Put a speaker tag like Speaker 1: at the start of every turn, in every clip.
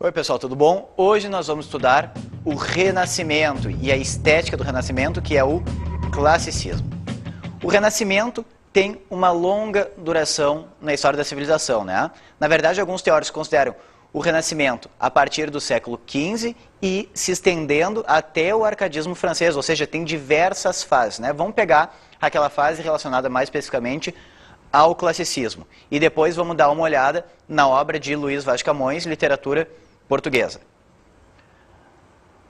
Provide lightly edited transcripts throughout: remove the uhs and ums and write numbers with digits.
Speaker 1: Oi pessoal, tudo bom? Hoje nós vamos estudar o Renascimento e a estética do Renascimento, que é o classicismo. O Renascimento tem uma longa duração na história da civilização, né? Na verdade, alguns teóricos consideram o Renascimento a partir do século XV e se estendendo até o arcadismo francês, ou seja, tem diversas fases, né? Vamos pegar aquela fase relacionada mais especificamente ao classicismo. E depois vamos dar uma olhada na obra de Luís Vaz de Camões, Literatura Portuguesa.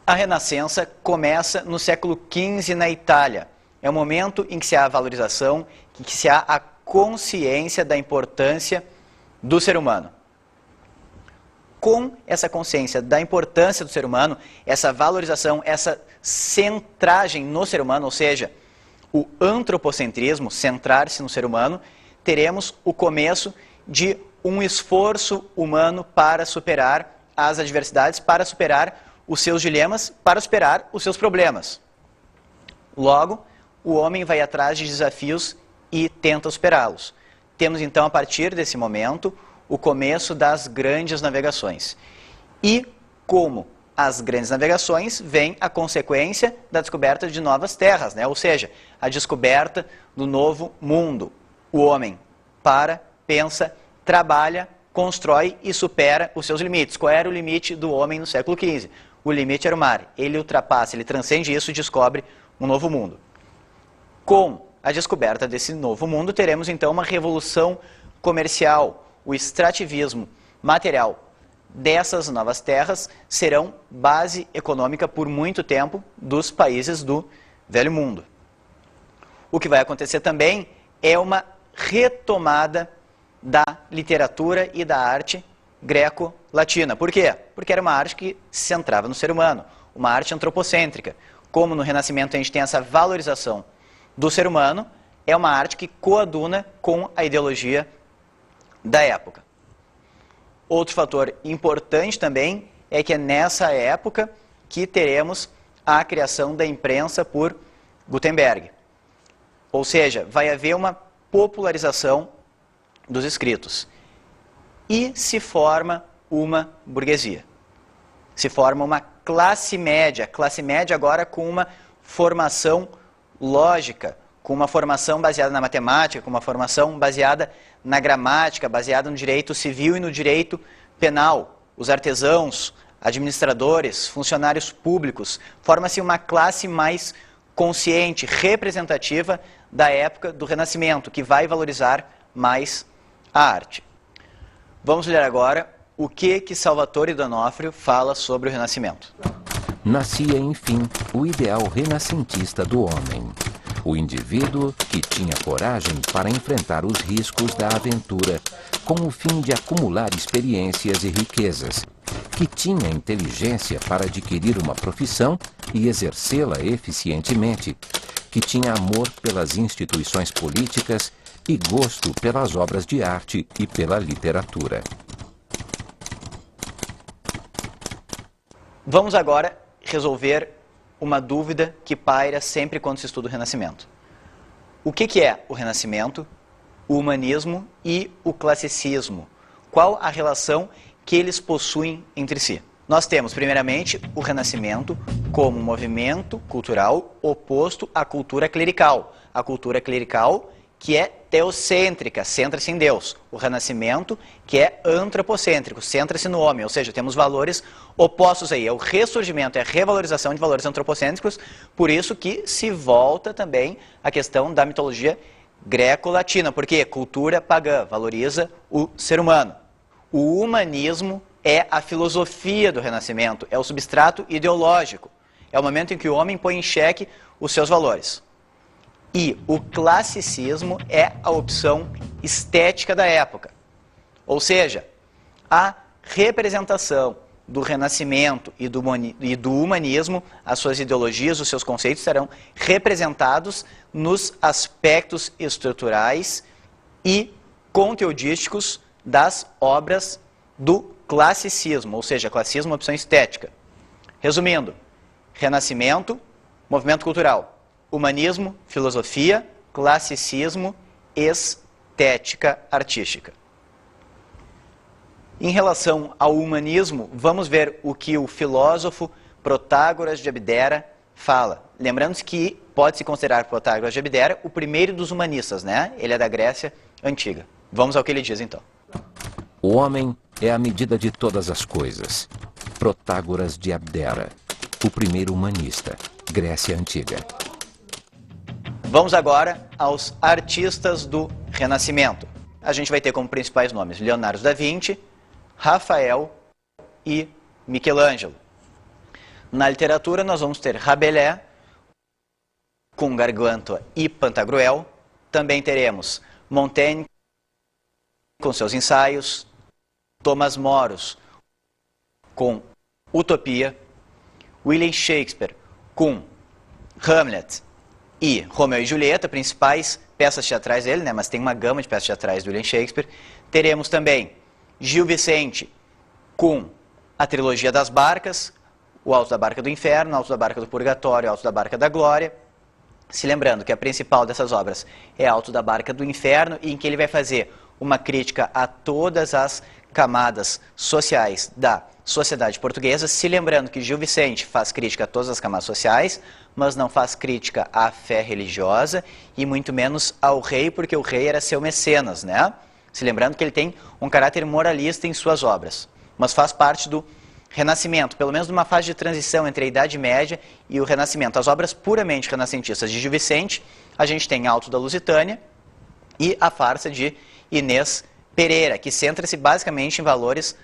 Speaker 1: A Renascença começa no século XV na Itália. É o momento em que se há a valorização, em que se há a consciência da importância do ser humano. Com essa consciência da importância do ser humano, essa valorização, essa centragem no ser humano, ou seja, o antropocentrismo, centrar-se no ser humano, teremos o começo de um esforço humano para superar as adversidades, para superar os seus dilemas, para superar os seus problemas. Logo, o homem vai atrás de desafios e tenta superá-los. Temos então, a partir desse momento, o começo das grandes navegações. E, como as grandes navegações, vem a consequência da descoberta de novas terras, né? Ou seja, a descoberta do novo mundo. O homem para, pensa, trabalha, constrói e supera os seus limites. Qual era o limite do homem no século XV? O limite era o mar. Ele ultrapassa, ele transcende isso e descobre um novo mundo. Com a descoberta desse novo mundo, teremos então uma revolução comercial. O extrativismo material dessas novas terras serão base econômica por muito tempo dos países do Velho Mundo. O que vai acontecer também é uma retomada da literatura e da arte greco-latina. Por quê? Porque era uma arte que se centrava no ser humano, uma arte antropocêntrica. Como no Renascimento a gente tem essa valorização do ser humano, é uma arte que coaduna com a ideologia da época. Outro fator importante também é que é nessa época que teremos a criação da imprensa por Gutenberg. Ou seja, vai haver uma popularização dos escritos. E se forma uma burguesia. Se forma uma classe média agora com uma formação lógica, com uma formação baseada na matemática, com uma formação baseada na gramática, baseada no direito civil e no direito penal. Os artesãos, administradores, funcionários públicos, forma-se uma classe mais consciente, representativa da época do Renascimento, que vai valorizar mais a arte. Vamos ler agora o que Salvatore D'Onofrio fala sobre o Renascimento.
Speaker 2: Nascia, enfim, o ideal renascentista do homem. O indivíduo que tinha coragem para enfrentar os riscos da aventura, com o fim de acumular experiências e riquezas, que tinha inteligência para adquirir uma profissão e exercê-la eficientemente, que tinha amor pelas instituições políticas e gosto pelas obras de arte e pela literatura.
Speaker 1: Vamos agora resolver uma dúvida que paira sempre quando se estuda o Renascimento. O que é o Renascimento, o humanismo e o classicismo? Qual a relação que eles possuem entre si? Nós temos, primeiramente, o Renascimento como um movimento cultural oposto à cultura clerical. A cultura clerical que é teocêntrica, centra-se em Deus. O Renascimento, que é antropocêntrico, centra-se no homem, ou seja, temos valores opostos aí. É o ressurgimento, é a revalorização de valores antropocêntricos, por isso que se volta também a questão da mitologia greco-latina, porque cultura pagã valoriza o ser humano. O humanismo é a filosofia do Renascimento, é o substrato ideológico, é o momento em que o homem põe em xeque os seus valores. E o classicismo é a opção estética da época. Ou seja, a representação do Renascimento e do humanismo, as suas ideologias, os seus conceitos serão representados nos aspectos estruturais e conteudísticos das obras do classicismo, ou seja, classicismo é uma opção estética. Resumindo, Renascimento, movimento cultural. Humanismo, filosofia, classicismo, estética artística. Em relação ao humanismo, vamos ver o que o filósofo Protágoras de Abdera fala. Lembrando que pode-se considerar Protágoras de Abdera o primeiro dos humanistas, né? Ele é da Grécia Antiga. Vamos ao que ele diz, então.
Speaker 2: O homem é a medida de todas as coisas. Protágoras de Abdera, o primeiro humanista, Grécia Antiga.
Speaker 1: Vamos agora aos artistas do Renascimento. A gente vai ter como principais nomes Leonardo da Vinci, Rafael e Michelangelo. Na literatura nós vamos ter Rabelais, com Gargantua e Pantagruel. Também teremos Montaigne, com seus ensaios, Thomas Moros, com Utopia, William Shakespeare, com Hamlet e Romeu e Julieta, principais peças teatrais dele, né? Mas tem uma gama de peças teatrais do William Shakespeare. Teremos também Gil Vicente, com a trilogia das barcas, o Alto da Barca do Inferno, o Alto da Barca do Purgatório, o Alto da Barca da Glória. Se lembrando que a principal dessas obras é Alto da Barca do Inferno, e em que ele vai fazer uma crítica a todas as camadas sociais da sociedade portuguesa. Se lembrando que Gil Vicente faz crítica a todas as camadas sociais, mas não faz crítica à fé religiosa e muito menos ao rei, porque o rei era seu mecenas, né? Se lembrando que ele tem um caráter moralista em suas obras, mas faz parte do Renascimento, pelo menos numa fase de transição entre a Idade Média e o Renascimento. As obras puramente renascentistas de Gil Vicente, a gente tem Alto da Lusitânia e a farsa de Inês Pereira, que centra-se basicamente em valores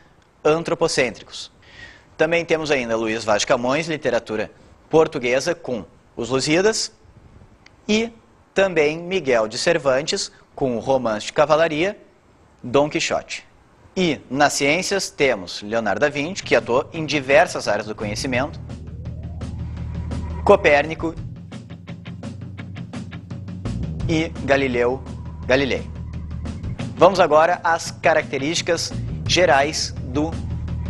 Speaker 1: antropocêntricos. Também temos ainda Luís Vaz de Camões, literatura portuguesa, com Os Lusíadas, e também Miguel de Cervantes, com o romance de cavalaria, Dom Quixote. E nas ciências temos Leonardo da Vinci, que atuou em diversas áreas do conhecimento, Copérnico e Galileu Galilei. Vamos agora às características gerais do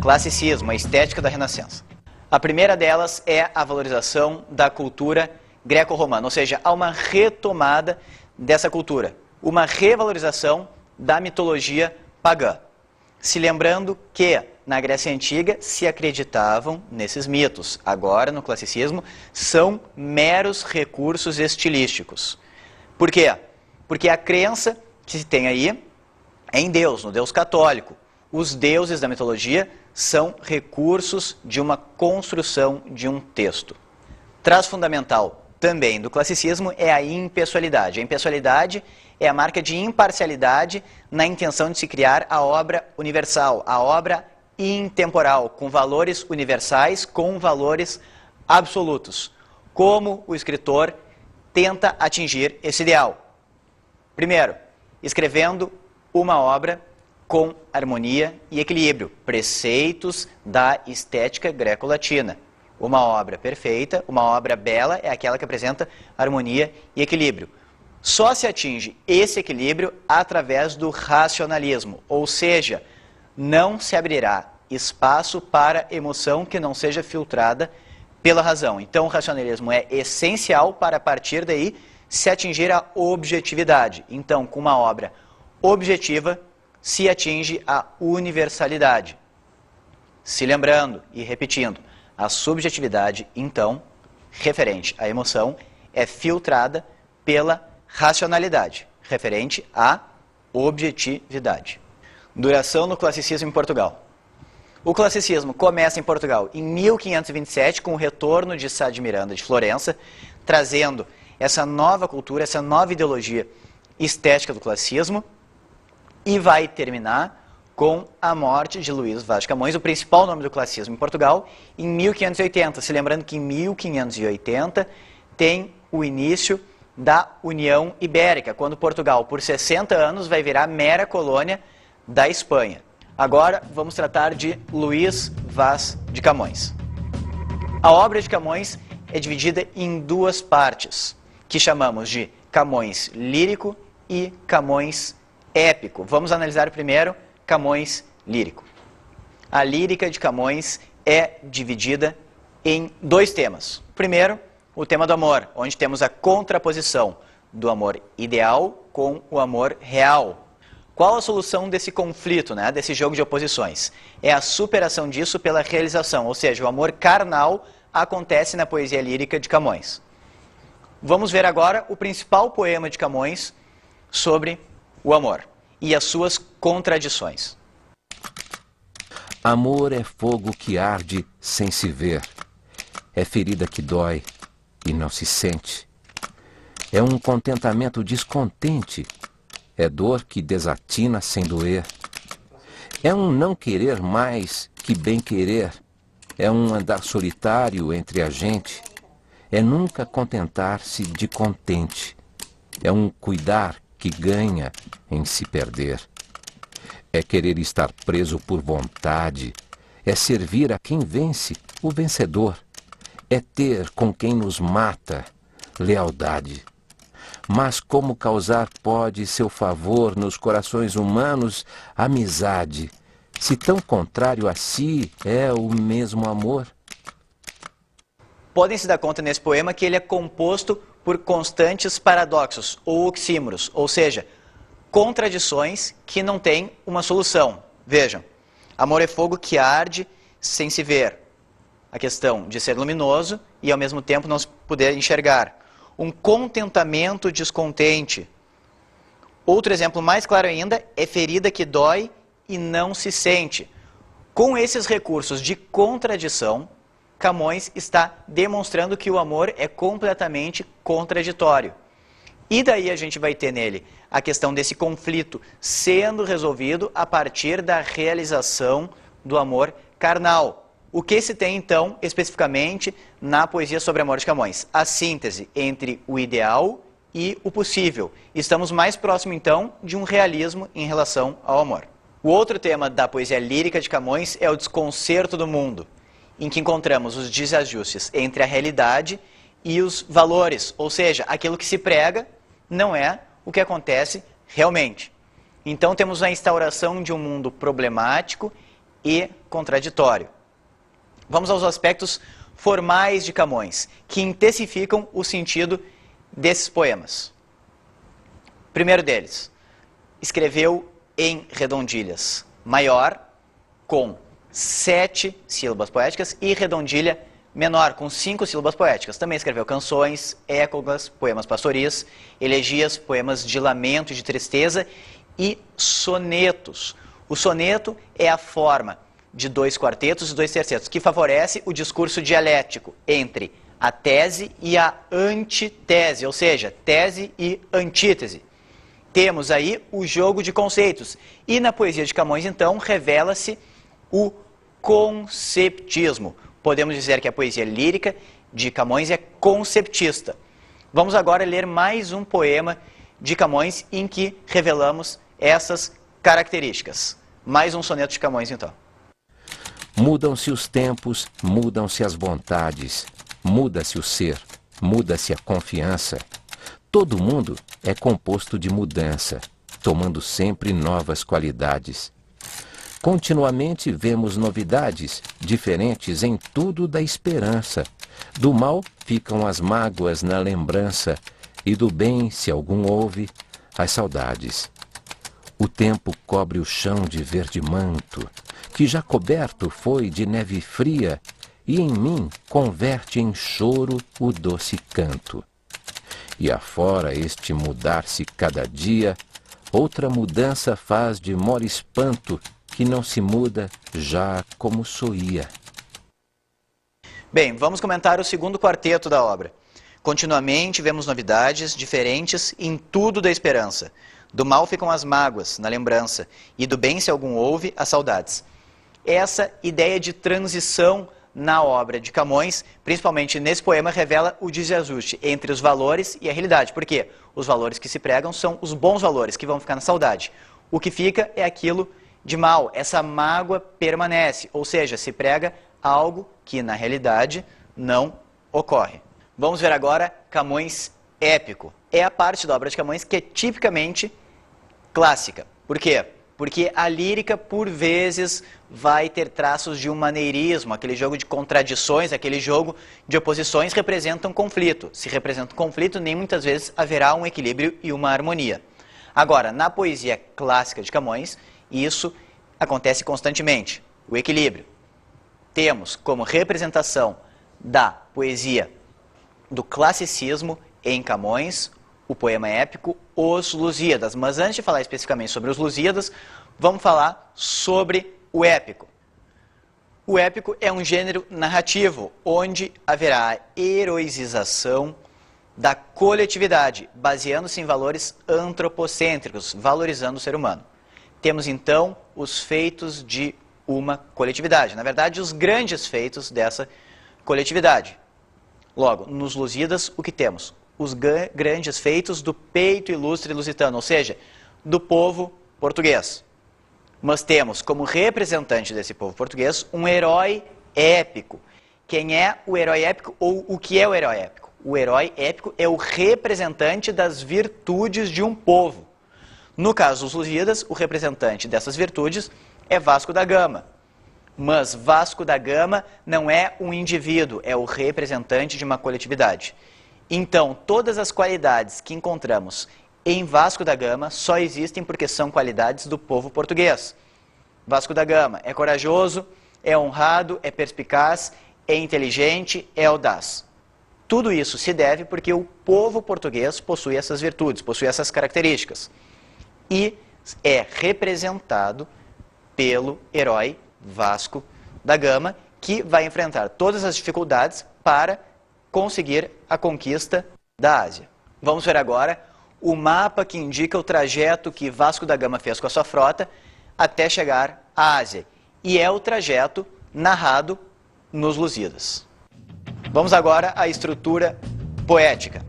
Speaker 1: classicismo, a estética da Renascença. A primeira delas é a valorização da cultura greco-romana, ou seja, há uma retomada dessa cultura, uma revalorização da mitologia pagã. Se lembrando que na Grécia Antiga se acreditavam nesses mitos, agora no classicismo são meros recursos estilísticos. Por quê? Porque a crença que se tem aí é em Deus, no Deus católico. Os deuses da mitologia são recursos de uma construção de um texto. Traço fundamental também do classicismo é a impessoalidade. A impessoalidade é a marca de imparcialidade na intenção de se criar a obra universal, a obra intemporal, com valores universais, com valores absolutos. Como o escritor tenta atingir esse ideal? Primeiro, escrevendo uma obra com harmonia e equilíbrio, preceitos da estética greco-latina. Uma obra perfeita, uma obra bela é aquela que apresenta harmonia e equilíbrio. Só se atinge esse equilíbrio através do racionalismo, ou seja, não se abrirá espaço para emoção que não seja filtrada pela razão. Então o racionalismo é essencial para, a partir daí, se atingir a objetividade. Então, com uma obra objetiva, se atinge a universalidade. Se lembrando e repetindo, a subjetividade, então, referente à emoção, é filtrada pela racionalidade, referente à objetividade. Duração no classicismo em Portugal. O classicismo começa em Portugal em 1527, com o retorno de Sá de Miranda de Florença, trazendo essa nova cultura, essa nova ideologia estética do classicismo, e vai terminar com a morte de Luís Vaz de Camões, o principal nome do classicismo em Portugal, em 1580. Se lembrando que em 1580 tem o início da União Ibérica, quando Portugal, por 60 anos, vai virar mera colônia da Espanha. Agora vamos tratar de Luís Vaz de Camões. A obra de Camões é dividida em duas partes, que chamamos de Camões lírico e Camões épico. Vamos analisar primeiro Camões lírico. A lírica de Camões é dividida em dois temas. Primeiro, o tema do amor, onde temos a contraposição do amor ideal com o amor real. Qual a solução desse conflito, né, desse jogo de oposições? É a superação disso pela realização, ou seja, o amor carnal acontece na poesia lírica de Camões. Vamos ver agora o principal poema de Camões sobre o amor e as suas contradições.
Speaker 2: Amor é fogo que arde sem se ver, é ferida que dói e não se sente, é um contentamento descontente, é dor que desatina sem doer, é um não querer mais que bem querer, é um andar solitário entre a gente, é nunca contentar-se de contente, é um cuidar que ganha em se perder. É querer estar preso por vontade, é servir a quem vence, o vencedor, é ter com quem nos mata, lealdade. Mas como causar pode seu favor nos corações humanos amizade, se tão contrário a si é o mesmo amor?
Speaker 1: Podem se dar conta nesse poema que ele é composto por constantes paradoxos ou oxímoros, ou seja, contradições que não têm uma solução. Vejam, amor é fogo que arde sem se ver. A questão de ser luminoso e ao mesmo tempo não se poder enxergar. Um contentamento descontente. Outro exemplo mais claro ainda é ferida que dói e não se sente. Com esses recursos de contradição, Camões está demonstrando que o amor é completamente contraditório. E daí a gente vai ter nele a questão desse conflito sendo resolvido a partir da realização do amor carnal. O que se tem, então, especificamente na poesia sobre amor de Camões? A síntese entre o ideal e o possível. Estamos mais próximo, então, de um realismo em relação ao amor. O outro tema da poesia lírica de Camões é o desconcerto do mundo, em que encontramos os desajustes entre a realidade e os valores, ou seja, aquilo que se prega não é o que acontece realmente. Então temos a instauração de um mundo problemático e contraditório. Vamos aos aspectos formais de Camões, que intensificam o sentido desses poemas. Primeiro deles, escreveu em redondilhas maior, com 7 sílabas poéticas, e redondilha menor, com 5 sílabas poéticas. Também escreveu canções, écogas, poemas pastoris, elegias, poemas de lamento e de tristeza e sonetos. O soneto é a forma de 2 quartetos e 2 tercetos, que favorece o discurso dialético entre a tese e a antitese, ou seja, tese e antítese. Temos aí o jogo de conceitos. E na poesia de Camões, então, revela-se o conceptismo. Podemos dizer que a poesia lírica de Camões é conceptista. Vamos agora ler mais um poema de Camões em que revelamos essas características. Mais um soneto de Camões, então.
Speaker 2: Mudam-se os tempos, mudam-se as vontades, muda-se o ser, muda-se a confiança. Todo mundo é composto de mudança, tomando sempre novas qualidades. Continuamente vemos novidades, diferentes em tudo da esperança. Do mal ficam as mágoas na lembrança, e do bem, se algum houve, as saudades. O tempo cobre o chão de verde manto, que já coberto foi de neve fria, e em mim converte em choro o doce canto. E afora este mudar-se cada dia, outra mudança faz de mor espanto, que não se muda já como soía.
Speaker 1: Bem, vamos comentar o segundo quarteto da obra. Continuamente vemos novidades diferentes em tudo da esperança. Do mal ficam as mágoas, na lembrança, e do bem, se algum houve, as saudades. Essa ideia de transição na obra de Camões, principalmente nesse poema, revela o desajuste entre os valores e a realidade. Por quê? Os valores que se pregam são os bons valores, que vão ficar na saudade. O que fica é aquilo de mal, essa mágoa permanece, ou seja, se prega algo que na realidade não ocorre. Vamos ver agora Camões épico. É a parte da obra de Camões que é tipicamente clássica. Por quê? Porque a lírica, por vezes, vai ter traços de um maneirismo, aquele jogo de contradições, aquele jogo de oposições representa um conflito. Se representa um conflito, nem muitas vezes haverá um equilíbrio e uma harmonia. Agora, na poesia clássica de Camões, isso acontece constantemente, o equilíbrio. Temos como representação da poesia do classicismo em Camões, o poema épico Os Lusíadas. Mas antes de falar especificamente sobre os Lusíadas, vamos falar sobre o épico. O épico é um gênero narrativo, onde haverá a heroização da coletividade, baseando-se em valores antropocêntricos, valorizando o ser humano. Temos então os feitos de uma coletividade, na verdade os grandes feitos dessa coletividade. Logo, nos Lusíadas, o que temos? Os grandes feitos do peito ilustre lusitano, ou seja, do povo português. Mas temos como representante desse povo português um herói épico. Quem é o herói épico ou o que é o herói épico? O herói épico é o representante das virtudes de um povo. No caso dos Lusíadas, o representante dessas virtudes é Vasco da Gama. Mas Vasco da Gama não é um indivíduo, é o representante de uma coletividade. Então, todas as qualidades que encontramos em Vasco da Gama só existem porque são qualidades do povo português. Vasco da Gama é corajoso, é honrado, é perspicaz, é inteligente, é audaz. Tudo isso se deve porque o povo português possui essas virtudes, possui essas características. E é representado pelo herói Vasco da Gama, que vai enfrentar todas as dificuldades para conseguir a conquista da Ásia. Vamos ver agora o mapa que indica o trajeto que Vasco da Gama fez com a sua frota até chegar à Ásia. E é o trajeto narrado nos Lusíadas. Vamos agora à estrutura poética.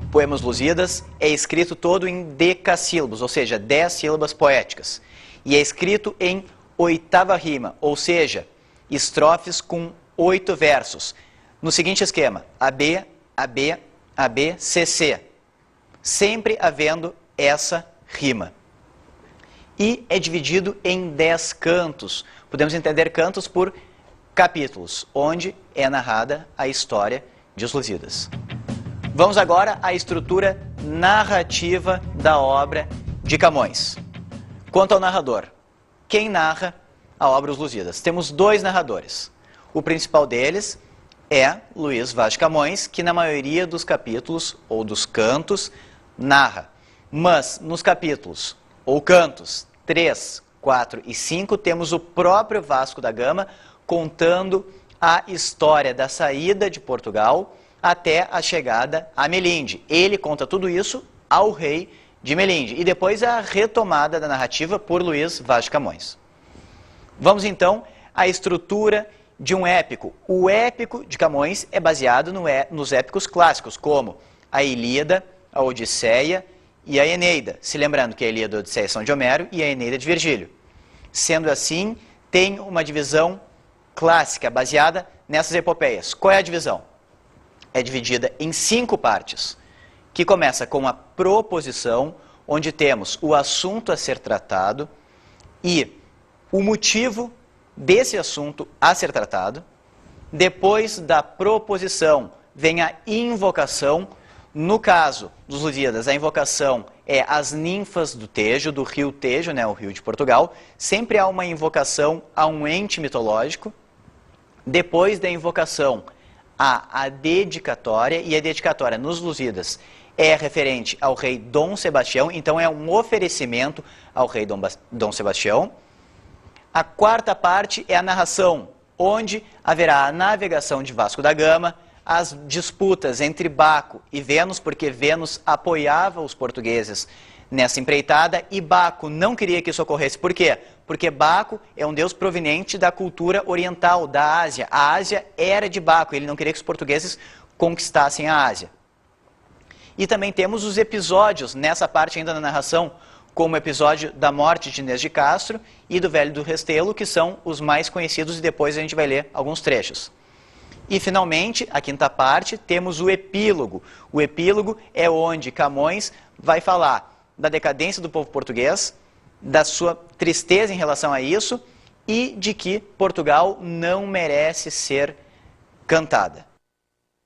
Speaker 1: O poema Os Lusíadas é escrito todo em decassílabos, ou seja, 10 sílabas poéticas. E é escrito em oitava rima, ou seja, estrofes com 8 versos. No seguinte esquema, AB, AB, AB, CC. Sempre havendo essa rima. E é dividido em 10 cantos. Podemos entender cantos por capítulos, onde é narrada a história de Os Lusíadas. Vamos agora à estrutura narrativa da obra de Camões. Quanto ao narrador, quem narra a obra Os Lusíadas? Temos 2 narradores. O principal deles é Luís Vaz de Camões, que na maioria dos capítulos ou dos cantos narra. Mas nos capítulos ou cantos 3, 4 e 5 temos o próprio Vasco da Gama contando a história da saída de Portugal até a chegada a Melinde. Ele conta tudo isso ao rei de Melinde e depois a retomada da narrativa por Luís Vaz de Camões. Vamos então à estrutura de um épico. O épico de Camões é baseado nos épicos clássicos, como a Ilíada, a Odisseia e a Eneida. Se lembrando que a Ilíada e a Odisseia são de Homero e a Eneida de Virgílio. Sendo assim, tem uma divisão clássica baseada nessas epopeias. Qual é a divisão? É dividida em 5 partes, que começa com a proposição, onde temos o assunto a ser tratado e o motivo desse assunto a ser tratado. Depois da proposição vem a invocação. No caso dos Lusíadas, a invocação é as ninfas do Tejo, do rio Tejo, o rio de Portugal. Sempre há uma invocação a um ente mitológico. Depois da invocação, há a dedicatória, e a dedicatória nos Lusíadas é referente ao rei Dom Sebastião, então é um oferecimento ao rei Dom Sebastião. A quarta parte é a narração, onde haverá a navegação de Vasco da Gama, as disputas entre Baco e Vênus, porque Vênus apoiava os portugueses nessa empreitada e Baco não queria que isso ocorresse. Por quê? Porque Baco é um deus proveniente da cultura oriental, da Ásia. A Ásia era de Baco, ele não queria que os portugueses conquistassem a Ásia. E também temos os episódios, nessa parte ainda da narração, como o episódio da morte de Inês de Castro e do Velho do Restelo, que são os mais conhecidos, e depois a gente vai ler alguns trechos. E, finalmente, a quinta parte, temos o epílogo. O epílogo é onde Camões vai falar da decadência do povo português, da sua tristeza em relação a isso e de que Portugal não merece ser cantada.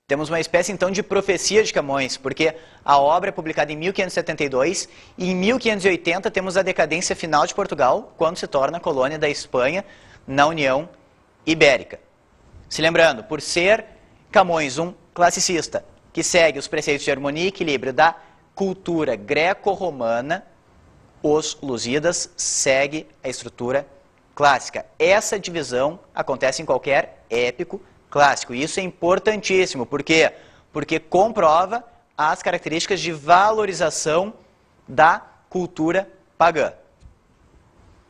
Speaker 1: Temos uma espécie, então, de profecia de Camões, porque a obra é publicada em 1572 e em 1580 temos a decadência final de Portugal, quando se torna colônia da Espanha na União Ibérica. Se lembrando, por ser Camões um classicista que segue os preceitos de harmonia e equilíbrio da cultura greco-romana, os Lusíadas segue a estrutura clássica. Essa divisão acontece em qualquer épico clássico. E isso é importantíssimo. Por quê? Porque comprova as características de valorização da cultura pagã.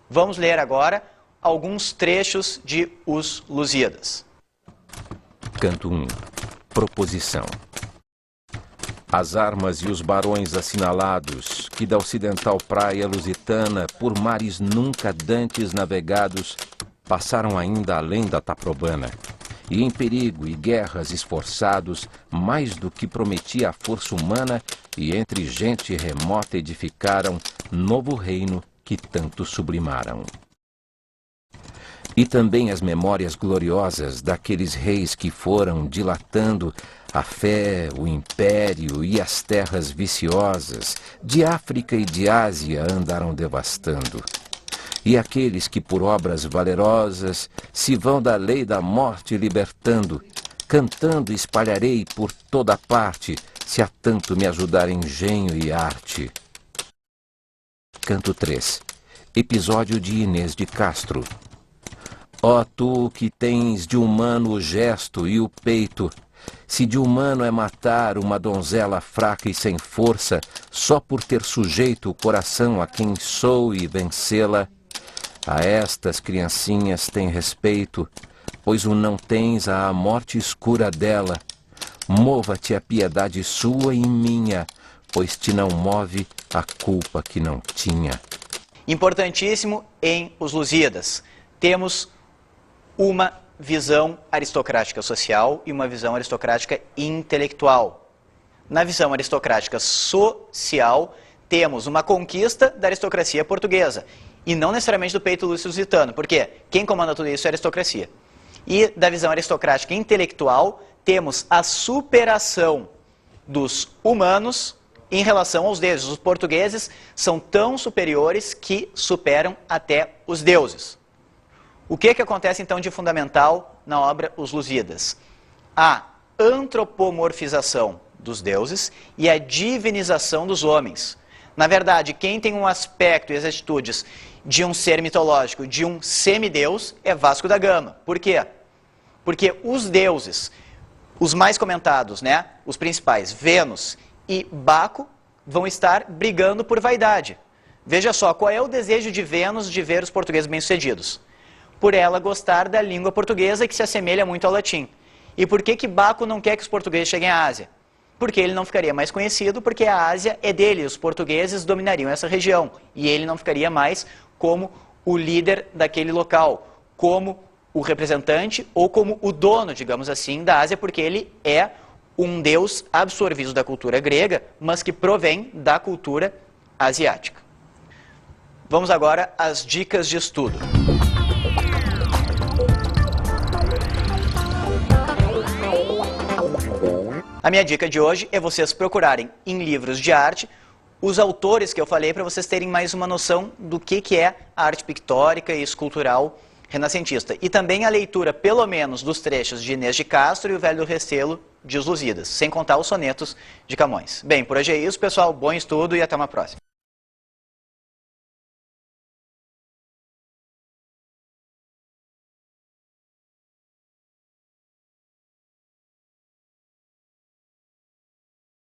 Speaker 1: Vamos ler agora alguns trechos de Os Lusíadas.
Speaker 2: Canto 1. Proposição. As armas e os barões assinalados, que da ocidental praia lusitana, por mares nunca dantes navegados, passaram ainda além da Taprobana, e em perigo e guerras esforçados, mais do que prometia a força humana, e entre gente remota edificaram novo reino que tanto sublimaram. E também as memórias gloriosas daqueles reis que foram dilatando a fé, o império e as terras viciosas de África e de Ásia andaram devastando. E aqueles que por obras valerosas se vão da lei da morte libertando, cantando espalharei por toda parte, se a tanto me ajudar engenho e arte. Canto 3. Episódio de Inês de Castro. Ó tu que tens de humano o gesto e o peito, se de humano é matar uma donzela fraca e sem força, só por ter sujeito o coração a quem sou e vencê-la, a estas criancinhas tem respeito, pois o não tens à morte escura dela. Mova-te a piedade sua e minha, pois te não move a culpa que não tinha.
Speaker 1: Importantíssimo em Os Lusíadas. Temos uma visão aristocrática social e uma visão aristocrática intelectual. Na visão aristocrática social, temos uma conquista da aristocracia portuguesa, e não necessariamente do peito lusitano, porque quem comanda tudo isso é a aristocracia. E da visão aristocrática intelectual, temos a superação dos humanos em relação aos deuses. Os portugueses são tão superiores que superam até os deuses. O que acontece então de fundamental na obra Os Lusíadas? A antropomorfização dos deuses e a divinização dos homens. Na verdade, quem tem um aspecto e as atitudes de um ser mitológico, de um semideus, é Vasco da Gama. Por quê? Porque os deuses, os mais comentados, né, os principais, Vênus e Baco, vão estar brigando por vaidade. Veja só, qual é o desejo de Vênus de ver os portugueses bem-sucedidos? Por ela gostar da língua portuguesa, que se assemelha muito ao latim. E por que Baco não quer que os portugueses cheguem à Ásia? Porque ele não ficaria mais conhecido, porque a Ásia é dele, os portugueses dominariam essa região. E ele não ficaria mais como o líder daquele local, como o representante ou como o dono, digamos assim, da Ásia, porque ele é um deus absorvido da cultura grega, mas que provém da cultura asiática. Vamos agora às dicas de estudo. A minha dica de hoje é vocês procurarem em livros de arte os autores que eu falei para vocês terem mais uma noção do que é a arte pictórica e escultural renascentista. E também a leitura, pelo menos, dos trechos de Inês de Castro e o Velho do Restelo de Os Lusíadas, sem contar os sonetos de Camões. Bem, por hoje é isso, pessoal. Bom estudo e até uma próxima.